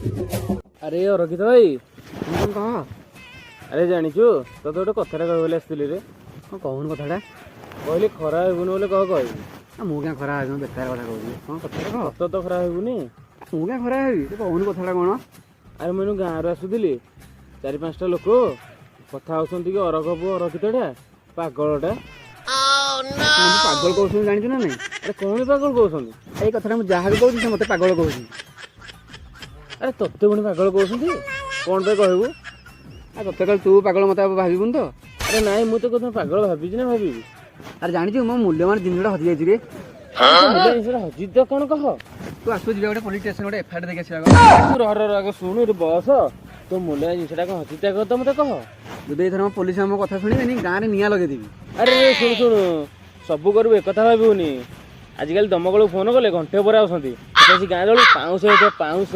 अरे रखित भाई कौन कह अरे जानिचु तो गोटे कथा कहले आसती रे कौन कहून कथाटा कहली खरा हेबुनि बोले कह कहबी ମୁଁ क्या ଖରା ହେବି ବେକାର କଥା କହୁଛି କଣ କଥାଟା କହ ସତ ତ ଖରା ହେବୁନି ମୁଁ क्या ଖରା ହେବି ତୁ କହୁନୁ କଥାଟା କଣ ଆରେ ମୁଁ ଗାଁରୁ ଆସୁଥିଲି 4-5ଟା ଲୋକ କଥା ହଉଛନ୍ତି କି ଅରଖ ପୁଅ ରଖିତଟା ପାଗଳଟା ପାଗଳ କହୁଛନ୍ତି ଜାଣିଛୁ ନା ନାଇଁ ଆରେ କଣ ପାଗଳ କହୁଛନ୍ତି ଏଇ କଥାଟା ମୁଁ ଯାହା ବି କହୁଛି ସେ ମତେ ପାଗଳ କହୁଛି ଆରେ ତତେ ପୁଣି ପାଗଳ କହୁଛନ୍ତି କଣ ପାଇଁ କହିବୁ ଆଉ ତତେ କାଳେ ତୁ ପାଗଳ ମତେ ଭାବିବୁନି ତ ଆରେ ନାଇଁ ମୁଁ ତ କଥା ପାଗଳ ଭାବିଛି ନା ଭାବିବି ଆରେ ଜାଣିଛୁ ମୋ ମୂଲ୍ୟବାନ ଜିନିଷଟା ହଜି ଯାଇଛି ରେ ହଜି ତ କଣ କହ ତୁ ଆସୁ ଯିବା ଗୋଟେ ପୋଲିସ ଷ୍ଟେସନ ଗୋଟେ ଏଫଆଇଆର ଦେଇକି ଆସିବା ତୁ ରହ ଆଗ ଶୁଣୁ ଏଠି ବସ ତୋ ମୂଲ୍ୟ ଜିନିଷଟା କଣ ହଜି କହ ତ ମତେ କହ ଯଦି ଏଥର ପୋଲିସ ଆମ କଥା ଶୁଣିବେନି ଗାଁରେ ନିଆଁ ଲଗେଇଦେବି ଆରେ ଶୁଣୁ ଶୁଣୁ ସବୁ କରିବୁ ଏକଥା ଭାବିବୁନି ଆଜିକାଲି ଦମକଳକୁ ଫୋନ କଲେ ଘଣ୍ଟେ ପରେ ଆସନ୍ତି ଗାଁ ଜଳୁ ପାଉଁଶ ହେଇଥିବ ପାଉଁଶ